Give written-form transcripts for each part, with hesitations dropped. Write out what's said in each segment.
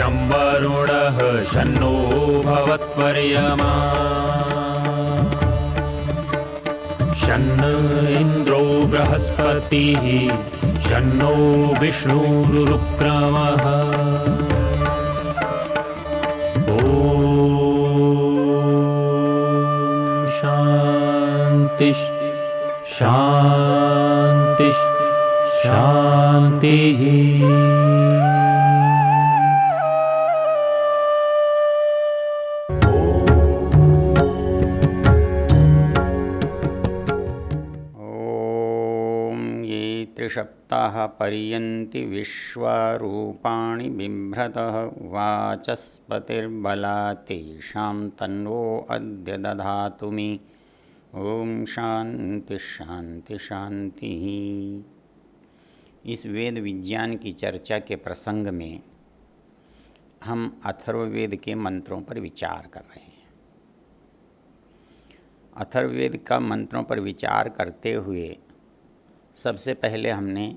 शं वरुणः शन्नो भवत्वर्यमा शन्न इन्द्रो बृहस्पतिः शन्नो विष्णुरुक्रमः ॐ शान्ति शान्ति शान्तिः। त्रिसप्ताह पर्यन्ति विश्वरूपाणि बिभ्रतः वाचस्पतिर्बलात् तेषां तन्वो अद्य दधातु मे। ओम शांति शांति शांति। इस वेद विज्ञान की चर्चा के प्रसंग में हम अथर्ववेद के मंत्रों पर विचार कर रहे हैं। अथर्ववेद का मंत्रों पर विचार करते हुए सबसे पहले हमने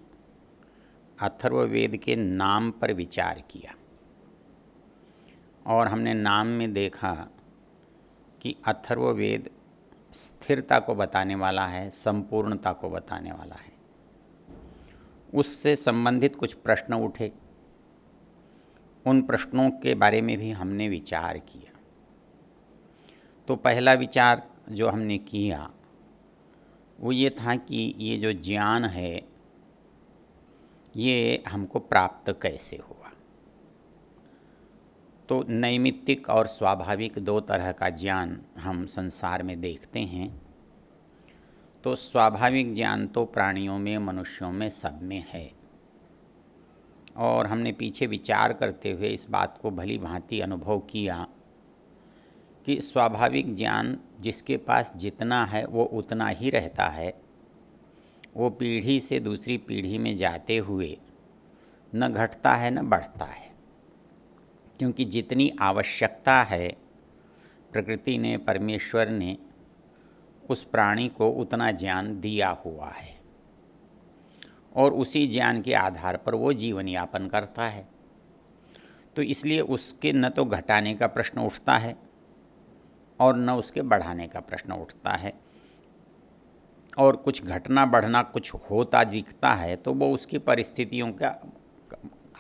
अथर्ववेद के नाम पर विचार किया और हमने नाम में देखा कि अथर्ववेद स्थिरता को बताने वाला है, संपूर्णता को बताने वाला है। उससे संबंधित कुछ प्रश्न उठे, उन प्रश्नों के बारे में भी हमने विचार किया। तो पहला विचार जो हमने किया वो ये था कि ये जो ज्ञान है ये हमको प्राप्त कैसे हुआ। तो नैमित्तिक और स्वाभाविक दो तरह का ज्ञान हम संसार में देखते हैं। तो स्वाभाविक ज्ञान तो प्राणियों में, मनुष्यों में, सब में है। और हमने पीछे विचार करते हुए इस बात को भली भांति अनुभव किया कि स्वाभाविक ज्ञान जिसके पास जितना है वो उतना ही रहता है। वो पीढ़ी से दूसरी पीढ़ी में जाते हुए न घटता है न बढ़ता है, क्योंकि जितनी आवश्यकता है प्रकृति ने, परमेश्वर ने उस प्राणी को उतना ज्ञान दिया हुआ है और उसी ज्ञान के आधार पर वो जीवन यापन करता है। तो इसलिए उसके न तो घटाने का प्रश्न उठता है और न उसके बढ़ाने का प्रश्न उठता है। और कुछ घटना बढ़ना कुछ होता दिखता है तो वो उसकी परिस्थितियों का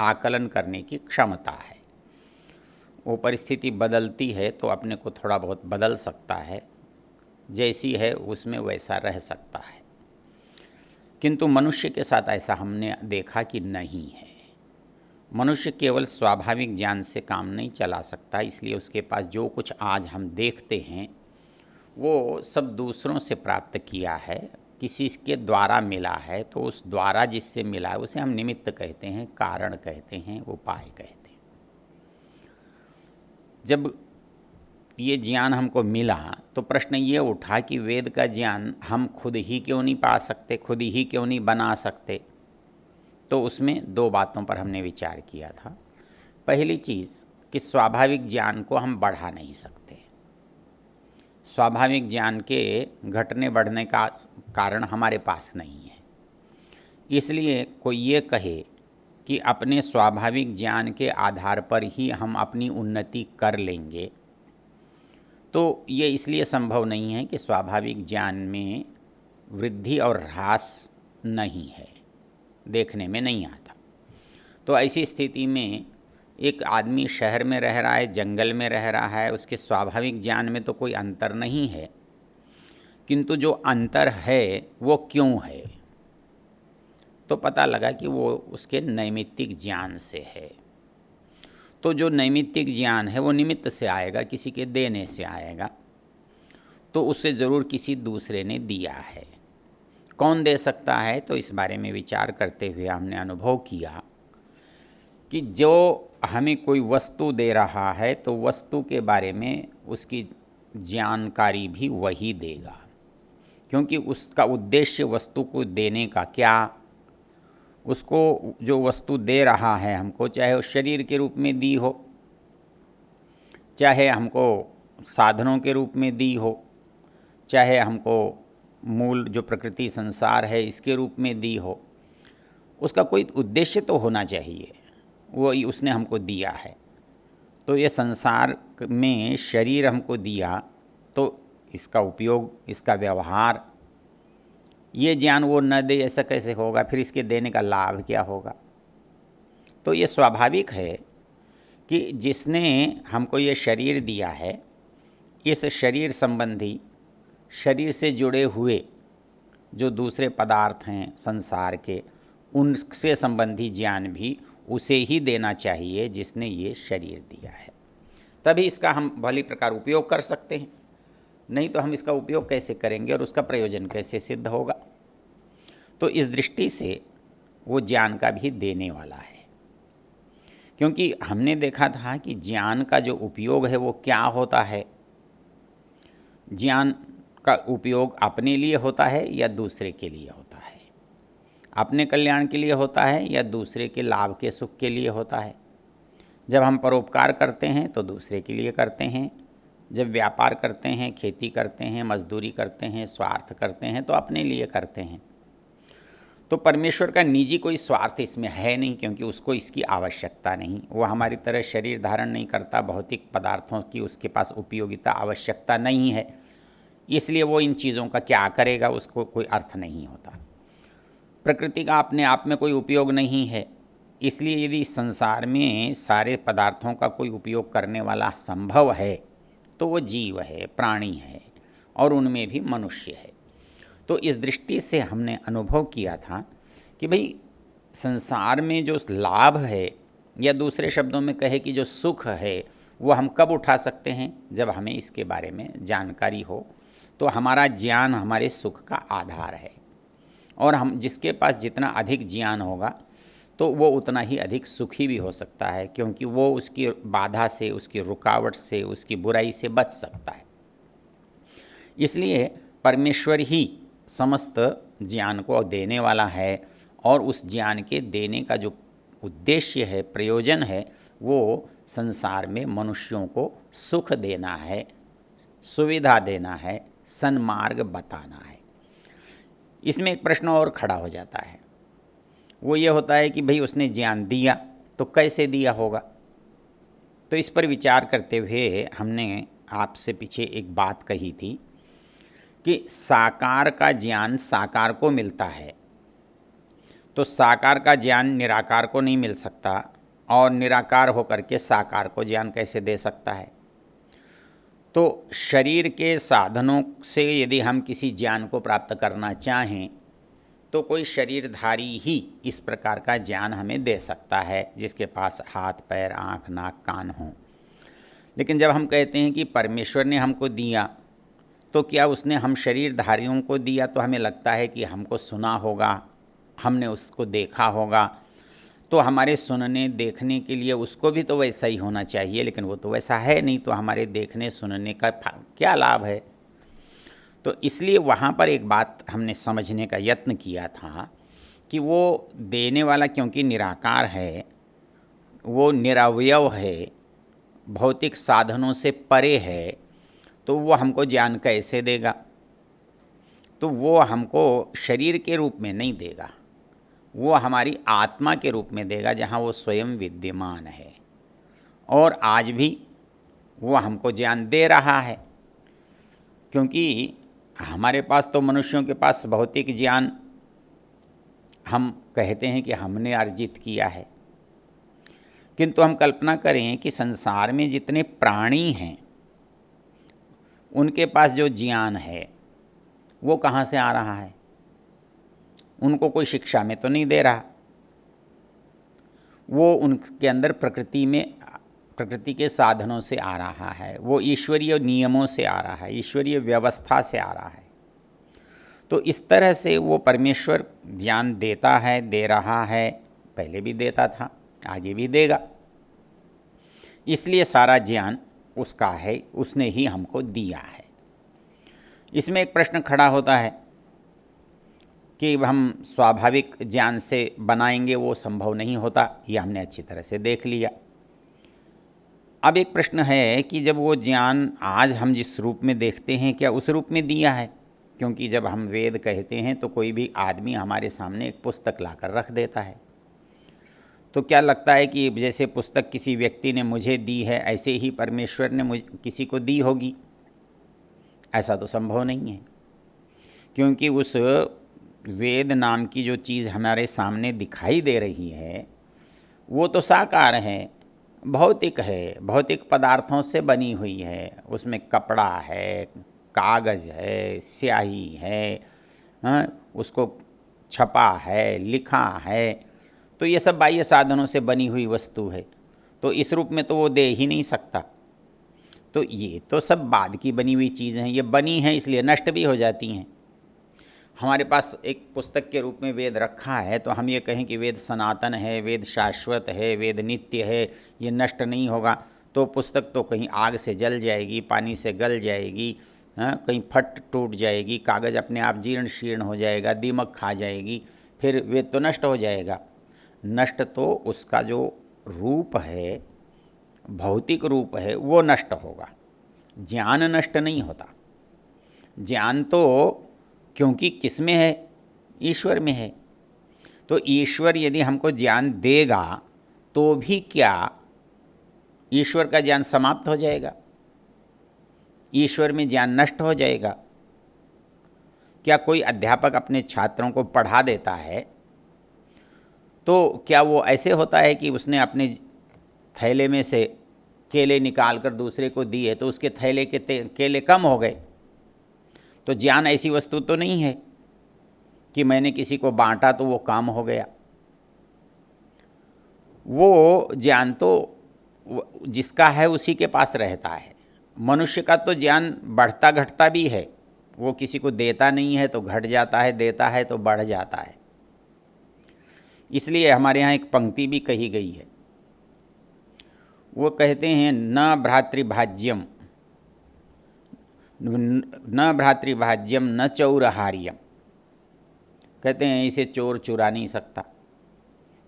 आकलन करने की क्षमता है। वो परिस्थिति बदलती है तो अपने को थोड़ा बहुत बदल सकता है, जैसी है उसमें वैसा रह सकता है। किंतु मनुष्य के साथ ऐसा हमने देखा कि नहीं है। मनुष्य केवल स्वाभाविक ज्ञान से काम नहीं चला सकता, इसलिए उसके पास जो कुछ आज हम देखते हैं वो सब दूसरों से प्राप्त किया है, किसी के द्वारा मिला है। तो उस द्वारा जिससे मिला है उसे हम निमित्त कहते हैं, कारण कहते हैं, उपाय कहते हैं। जब ये ज्ञान हमको मिला तो प्रश्न ये उठा कि वेद का ज्ञान हम खुद ही क्यों नहीं पा सकते, खुद ही क्यों नहीं बना सकते। तो उसमें दो बातों पर हमने विचार किया था। पहली चीज़ कि स्वाभाविक ज्ञान को हम बढ़ा नहीं सकते। स्वाभाविक ज्ञान के घटने बढ़ने का कारण हमारे पास नहीं है। इसलिए कोई ये कहे कि अपने स्वाभाविक ज्ञान के आधार पर ही हम अपनी उन्नति कर लेंगे, तो ये इसलिए संभव नहीं है कि स्वाभाविक ज्ञान में वृद्धि और ह्रास नहीं है, देखने में नहीं आता। तो ऐसी स्थिति में एक आदमी शहर में रह रहा है, जंगल में रह रहा है, उसके स्वाभाविक ज्ञान में तो कोई अंतर नहीं है, किंतु जो अंतर है वो क्यों है। तो पता लगा कि वो उसके नैमित्तिक ज्ञान से है। तो जो नैमित्तिक ज्ञान है वो निमित्त से आएगा, किसी के देने से आएगा। तो उसे ज़रूर किसी दूसरे ने दिया है। कौन दे सकता है, तो इस बारे में विचार करते हुए हमने अनुभव किया कि जो हमें कोई वस्तु दे रहा है तो वस्तु के बारे में उसकी जानकारी भी वही देगा, क्योंकि उसका उद्देश्य वस्तु को देने का क्या, उसको जो वस्तु दे रहा है हमको, चाहे वो शरीर के रूप में दी हो, चाहे हमको साधनों के रूप में दी हो, चाहे हमको मूल जो प्रकृति संसार है इसके रूप में दी हो, उसका कोई उद्देश्य तो होना चाहिए। वो उसने हमको दिया है। तो ये संसार में शरीर हमको दिया, तो इसका उपयोग, इसका व्यवहार, ये ज्ञान वो न दे, ऐसा कैसे होगा? फिर इसके देने का लाभ क्या होगा? तो ये स्वाभाविक है कि जिसने हमको ये शरीर दिया है, इस शरीर संबंधी, शरीर से जुड़े हुए जो दूसरे पदार्थ हैं संसार के, उनसे संबंधी ज्ञान भी उसे ही देना चाहिए जिसने ये शरीर दिया है। तभी इसका हम भली प्रकार उपयोग कर सकते हैं, नहीं तो हम इसका उपयोग कैसे करेंगे और उसका प्रयोजन कैसे सिद्ध होगा? तो इस दृष्टि से वो ज्ञान का भी देने वाला है, क्योंकि हमने देखा था कि ज्ञान का जो उपयोग है वो क्या होता है। ज्ञान का उपयोग अपने लिए होता है या दूसरे के लिए होता है, अपने कल्याण के लिए होता है या दूसरे के लाभ के सुख के लिए होता है। जब हम परोपकार करते हैं तो दूसरे के लिए करते हैं, जब व्यापार करते हैं, खेती करते हैं, मजदूरी करते हैं, स्वार्थ करते हैं तो अपने लिए करते हैं। तो परमेश्वर का निजी कोई स्वार्थ इसमें है नहीं, क्योंकि उसको इसकी आवश्यकता नहीं। वो हमारी तरह शरीर धारण नहीं करता, भौतिक पदार्थों की उसके पास उपयोगिता आवश्यकता नहीं है, इसलिए वो इन चीज़ों का क्या करेगा, उसको कोई अर्थ नहीं होता। प्रकृति का अपने आप में कोई उपयोग नहीं है, इसलिए यदि संसार में सारे पदार्थों का कोई उपयोग करने वाला संभव है तो वो जीव है, प्राणी है, और उनमें भी मनुष्य है। तो इस दृष्टि से हमने अनुभव किया था कि भाई संसार में जो लाभ है, या दूसरे शब्दों में कहे कि जो सुख है, वो हम कब उठा सकते हैं? जब हमें इसके बारे में जानकारी हो। तो हमारा ज्ञान हमारे सुख का आधार है, और हम जिसके पास जितना अधिक ज्ञान होगा तो वो उतना ही अधिक सुखी भी हो सकता है, क्योंकि वो उसकी बाधा से, उसकी रुकावट से, उसकी बुराई से बच सकता है। इसलिए परमेश्वर ही समस्त ज्ञान को देने वाला है, और उस ज्ञान के देने का जो उद्देश्य है, प्रयोजन है, वो संसार में मनुष्यों को सुख देना है, सुविधा देना है, सन्मार्ग बताना है। इसमें एक प्रश्न और खड़ा हो जाता है, वो ये होता है कि भाई उसने ज्ञान दिया तो कैसे दिया होगा? तो इस पर विचार करते हुए हमने आपसे पीछे एक बात कही थी कि साकार का ज्ञान साकार को मिलता है, तो साकार का ज्ञान निराकार को नहीं मिल सकता, और निराकार होकर के साकार को ज्ञान कैसे दे सकता है? तो शरीर के साधनों से यदि हम किसी ज्ञान को प्राप्त करना चाहें तो कोई शरीरधारी ही इस प्रकार का ज्ञान हमें दे सकता है, जिसके पास हाथ, पैर, आँख, नाक, कान हों। लेकिन जब हम कहते हैं कि परमेश्वर ने हमको दिया, तो क्या उसने हम शरीरधारियों को दिया तो हमें लगता है कि हमको सुना होगा, हमने उसको देखा होगा, तो हमारे सुनने देखने के लिए उसको भी तो वैसा ही होना चाहिए, लेकिन वो तो वैसा है नहीं, तो हमारे देखने सुनने का क्या लाभ है? तो इसलिए वहाँ पर एक बात हमने समझने का यत्न किया था कि वो देने वाला क्योंकि निराकार है, वो निरवयव है, भौतिक साधनों से परे है, तो वो हमको ज्ञान कैसे देगा? तो वो हमको शरीर के रूप में नहीं देगा, वो हमारी आत्मा के रूप में देगा, जहाँ वो स्वयं विद्यमान है, और आज भी वो हमको ज्ञान दे रहा है। क्योंकि हमारे पास तो मनुष्यों के पास भौतिक ज्ञान हम कहते हैं कि हमने अर्जित किया है, किंतु हम कल्पना करें कि संसार में जितने प्राणी हैं उनके पास जो ज्ञान है वो कहाँ से आ रहा है? उनको कोई शिक्षा में तो नहीं दे रहा, वो उनके अंदर प्रकृति के साधनों से आ रहा है, वो ईश्वरीय नियमों से आ रहा है, ईश्वरीय व्यवस्था से आ रहा है। तो इस तरह से वो परमेश्वर ज्ञान देता है, दे रहा है, पहले भी देता था, आगे भी देगा। इसलिए सारा ज्ञान उसका है, उसने ही हमको दिया है। इसमें एक प्रश्न खड़ा होता है कि हम स्वाभाविक ज्ञान से बनाएंगे, वो संभव नहीं होता, ये हमने अच्छी तरह से देख लिया। अब एक प्रश्न है कि जब वो ज्ञान आज हम जिस रूप में देखते हैं, क्या उस रूप में दिया है? क्योंकि जब हम वेद कहते हैं तो कोई भी आदमी हमारे सामने एक पुस्तक लाकर रख देता है, तो क्या लगता है कि जैसे पुस्तक किसी व्यक्ति ने मुझे दी है ऐसे ही परमेश्वर ने मुझे किसी को दी होगी? ऐसा तो संभव नहीं है, क्योंकि उस वेद नाम की जो चीज़ हमारे सामने दिखाई दे रही है वो तो साकार है, भौतिक है, भौतिक पदार्थों से बनी हुई है। उसमें कपड़ा है, कागज़ है, स्याही है, उसको छपा है, लिखा है, तो ये सब बाह्य साधनों से बनी हुई वस्तु है। तो इस रूप में तो वो दे ही नहीं सकता। तो ये तो सब बाद की बनी हुई चीज़ें हैं, ये बनी हैं इसलिए नष्ट भी हो जाती हैं। हमारे पास एक पुस्तक के रूप में वेद रखा है तो हम ये कहें कि वेद सनातन है, वेद शाश्वत है, वेद नित्य है, ये नष्ट नहीं होगा, तो पुस्तक तो कहीं आग से जल जाएगी, पानी से गल जाएगी, कहीं फट टूट जाएगी, कागज़ अपने आप जीर्ण शीर्ण हो जाएगा, दीमक खा जाएगी, फिर वेद तो नष्ट हो जाएगा। नष्ट तो उसका जो रूप है, भौतिक रूप है, वो नष्ट होगा, ज्ञान नष्ट नहीं होता। ज्ञान तो क्योंकि किस में है? ईश्वर में है। तो ईश्वर यदि हमको ज्ञान देगा तो भी क्या ईश्वर का ज्ञान समाप्त हो जाएगा? ईश्वर में ज्ञान नष्ट हो जाएगा? क्या कोई अध्यापक अपने छात्रों को पढ़ा देता है तो क्या वो ऐसे होता है कि उसने अपने थैले में से केले निकाल कर दूसरे को दिए तो उसके थैले के केले कम हो गए? तो ज्ञान ऐसी वस्तु तो नहीं है कि मैंने किसी को बांटा तो वो काम हो गया। वो ज्ञान तो जिसका है उसी के पास रहता है। मनुष्य का तो ज्ञान बढ़ता घटता भी है, वो किसी को देता नहीं है तो घट जाता है, देता है तो बढ़ जाता है। इसलिए हमारे यहाँ एक पंक्ति भी कही गई है, वो कहते हैं न भ्रातृभाज्यम न चौरहार्यम। कहते हैं इसे चोर चुरा नहीं सकता,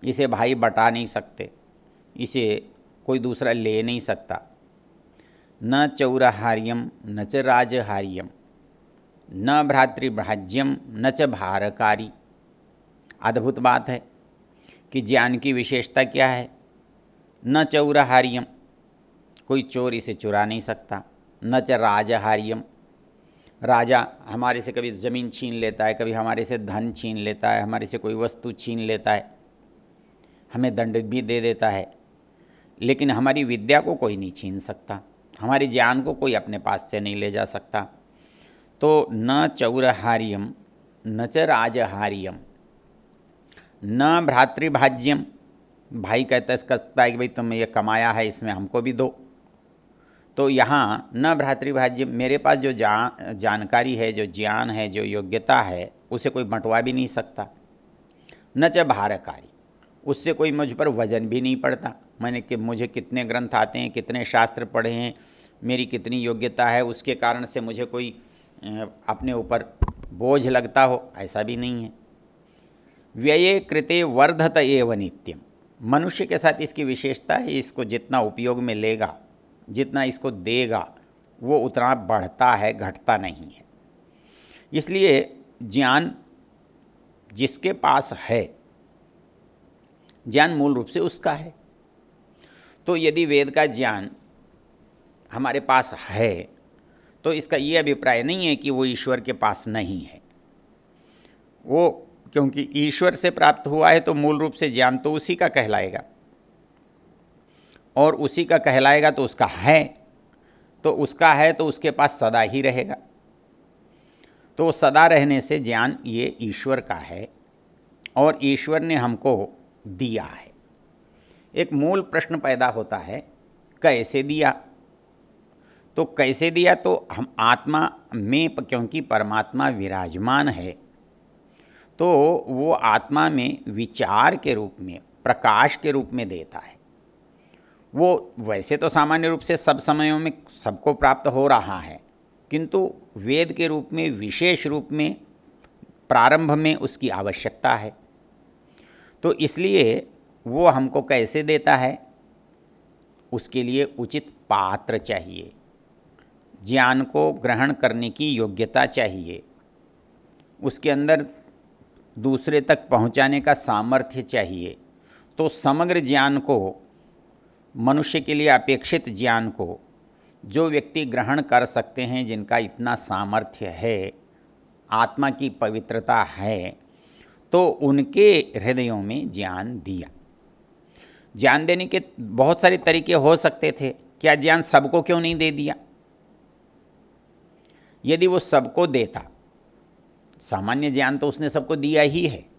इसे भाई बटा नहीं सकते, इसे कोई दूसरा ले नहीं सकता। न चौरहार्यम न च राजहार्यम न भ्रातृभाज्यम न च भारकारी। अद्भुत बात है कि ज्ञान की विशेषता क्या है? न चौरहार्यम, कोई चोर इसे चुरा नहीं सकता। न च राजहार्यम, राजा हमारे से कभी ज़मीन छीन लेता है, कभी हमारे से धन छीन लेता है, हमारे से कोई वस्तु छीन लेता है, हमें दंड भी दे देता है, लेकिन हमारी विद्या को कोई नहीं छीन सकता, हमारे ज्ञान को कोई अपने पास से नहीं ले जा सकता। तो न चौरहार्यम न च राजहार्यम न भ्रातृभाज्यम। भाई कहता है कि भाई तुम ये कमाया है इसमें हमको भी दो। तो यहाँ न भ्रातृभाज्यम, मेरे पास जो जानकारी है, जो ज्ञान है, जो योग्यता है, उसे कोई बंटवा भी नहीं सकता। न च भारकारी, उससे कोई मुझ पर वजन भी नहीं पड़ता। मुझे कितने ग्रंथ आते हैं, कितने शास्त्र पढ़े हैं, मेरी कितनी योग्यता है, उसके कारण से मुझे कोई अपने ऊपर बोझ लगता हो, ऐसा भी नहीं है। व्यये कृते वर्धत एव नित्यम। मनुष्य के साथ इसकी विशेषता है, इसको जितना उपयोग में लेगा, जितना इसको देगा, वो उतना बढ़ता है, घटता नहीं है। इसलिए ज्ञान जिसके पास है, ज्ञान मूल रूप से उसका है। तो यदि वेद का ज्ञान हमारे पास है तो इसका ये अभिप्राय नहीं है कि वो ईश्वर के पास नहीं है। वो क्योंकि ईश्वर से प्राप्त हुआ है तो मूल रूप से ज्ञान तो उसी का कहलाएगा, और उसी का कहलाएगा तो उसका है, तो उसका है तो उसके पास सदा ही रहेगा। तो सदा रहने से ज्ञान ये ईश्वर का है और ईश्वर ने हमको दिया है। एक मूल प्रश्न पैदा होता है, कैसे दिया? तो कैसे दिया? तो हम आत्मा में, क्योंकि परमात्मा विराजमान है, तो वो आत्मा में विचार के रूप में, प्रकाश के रूप में देता है। वो वैसे तो सामान्य रूप से सब समयों में सबको प्राप्त हो रहा है, किंतु वेद के रूप में, विशेष रूप में, प्रारंभ में उसकी आवश्यकता है। तो इसलिए वो हमको कैसे देता है? उसके लिए उचित पात्र चाहिए, ज्ञान को ग्रहण करने की योग्यता चाहिए, उसके अंदर दूसरे तक पहुंचाने का सामर्थ्य चाहिए। तो समग्र ज्ञान को, मनुष्य के लिए अपेक्षित ज्ञान को जो व्यक्ति ग्रहण कर सकते हैं, जिनका इतना सामर्थ्य है, आत्मा की पवित्रता है, तो उनके हृदयों में ज्ञान दिया। ज्ञान देने के बहुत सारे तरीके हो सकते थे, क्या ज्ञान सबको क्यों नहीं दे दिया? यदि वो सबको देता, सामान्य ज्ञान तो उसने सबको दिया ही है,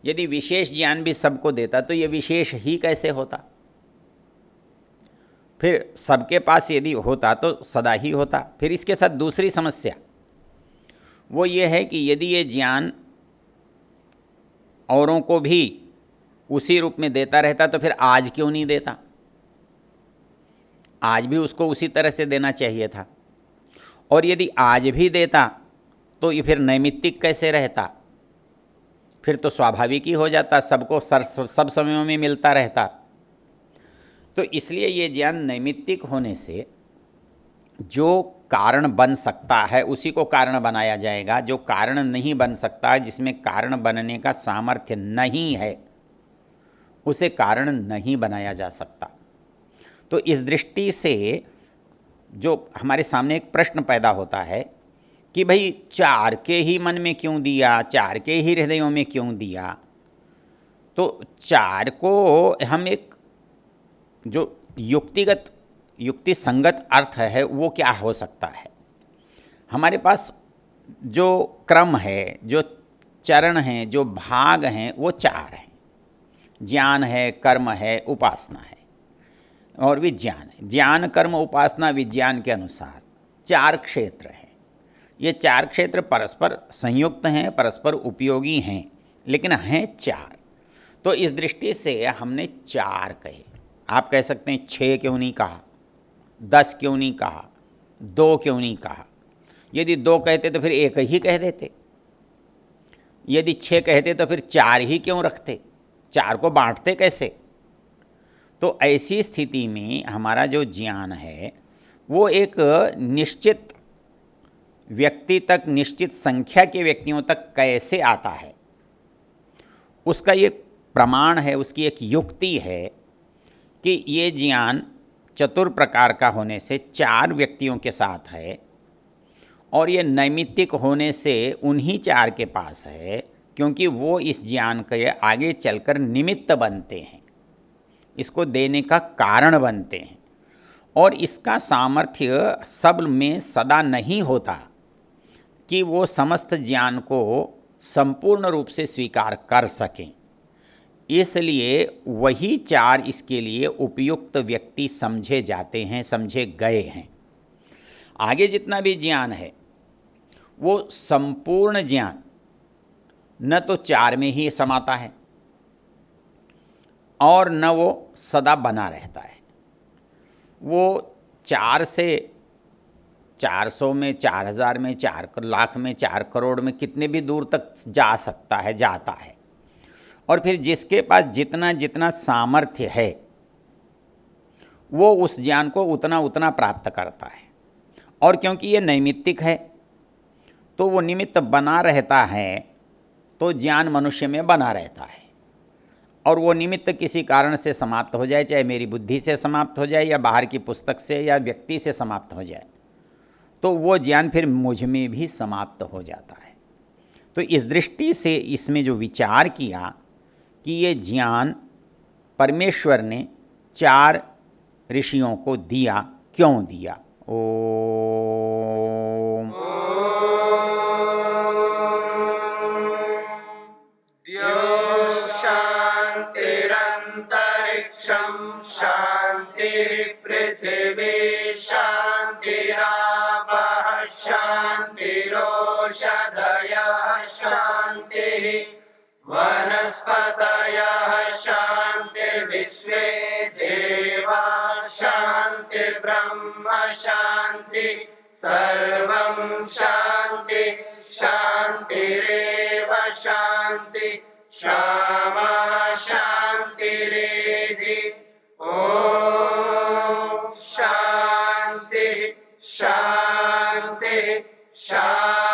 यदि विशेष ज्ञान भी सबको देता तो ये विशेष ही कैसे होता? फिर सबके पास यदि होता तो सदा ही होता। फिर इसके साथ दूसरी समस्या वो ये है कि यदि ये ज्ञान औरों को भी उसी रूप में देता रहता तो फिर आज क्यों नहीं देता? आज भी उसको उसी तरह से देना चाहिए था। और यदि आज भी देता तो ये फिर नैमित्तिक कैसे रहता? फिर तो स्वाभाविक ही हो जाता, सबको सब समयों में मिलता रहता। तो इसलिए ये ज्ञान नैमित्तिक होने से जो कारण बन सकता है उसी को कारण बनाया जाएगा, जो कारण नहीं बन सकता, जिसमें कारण बनने का सामर्थ्य नहीं है, उसे कारण नहीं बनाया जा सकता। तो इस दृष्टि से जो हमारे सामने एक प्रश्न पैदा होता है कि भाई चार के ही मन में क्यों दिया, चार के ही हृदयों में क्यों दिया? तो चार को हम एक जो युक्ति संगत अर्थ है वो क्या हो सकता है? हमारे पास जो क्रम है, जो चरण हैं, जो भाग हैं, वो चार हैं। ज्ञान है, कर्म है, उपासना है और विज्ञान है। ज्ञान, कर्म, उपासना, विज्ञान के अनुसार चार क्षेत्र हैं। ये चार क्षेत्र परस्पर संयुक्त हैं, परस्पर उपयोगी हैं, लेकिन हैं चार। तो इस दृष्टि से हमने चार कहे। आप कह सकते हैं 6 क्यों नहीं कहा, 10 क्यों नहीं कहा, 2 क्यों नहीं कहा? यदि 2 कहते तो फिर 1 ही कह देते, यदि 6 कहते तो फिर 4 ही क्यों रखते, 4 को बांटते कैसे? तो ऐसी स्थिति में हमारा जो ज्ञान है वो एक निश्चित व्यक्ति तक, निश्चित संख्या के व्यक्तियों तक कैसे आता है, उसका ये प्रमाण है, उसकी एक युक्ति है कि ये ज्ञान चतुर प्रकार का होने से 4 व्यक्तियों के साथ है और ये नैमित्तिक होने से उन्हीं 4 के पास है, क्योंकि वो इस ज्ञान के आगे चलकर निमित्त बनते हैं, इसको देने का कारण बनते हैं। और इसका सामर्थ्य सब में सदा नहीं होता कि वो समस्त ज्ञान को संपूर्ण रूप से स्वीकार कर सकें। इसलिए वही 4 इसके लिए उपयुक्त व्यक्ति समझे जाते हैं, समझे गए हैं। आगे जितना भी ज्ञान है वो संपूर्ण ज्ञान न तो 4 में ही समाता है और न वो सदा बना रहता है। वो 4 से 400 में, 4000 में, 4 लाख में, 4 करोड़ में, कितने भी दूर तक जा सकता है, जाता है। और फिर जिसके पास जितना जितना सामर्थ्य है वो उस ज्ञान को उतना उतना प्राप्त करता है। और क्योंकि ये नैमित्तिक है तो वो निमित्त बना रहता है, तो ज्ञान मनुष्य में बना रहता है। और वो निमित्त किसी कारण से समाप्त हो जाए, चाहे मेरी बुद्धि से समाप्त हो जाए या बाहर की पुस्तक से या व्यक्ति से समाप्त हो जाए, तो वो ज्ञान फिर मुझ में भी समाप्त हो जाता है। तो इस दृष्टि से इसमें जो विचार किया कि ये ज्ञान परमेश्वर ने 4 ऋषियों को दिया, क्यों दिया? ओम शांतिरंतरिक्षं शांतिर्पृथिवी शांतिरापः शांतिरोषधयः शांतिः वनस्पतयः शांतिर्विश्वे देवा शांतिर्ब्रह्म शांति सर्वं शांति शांतिरेव शांति क्षमा शांतिरेधि। ओम शांति शांति शांति।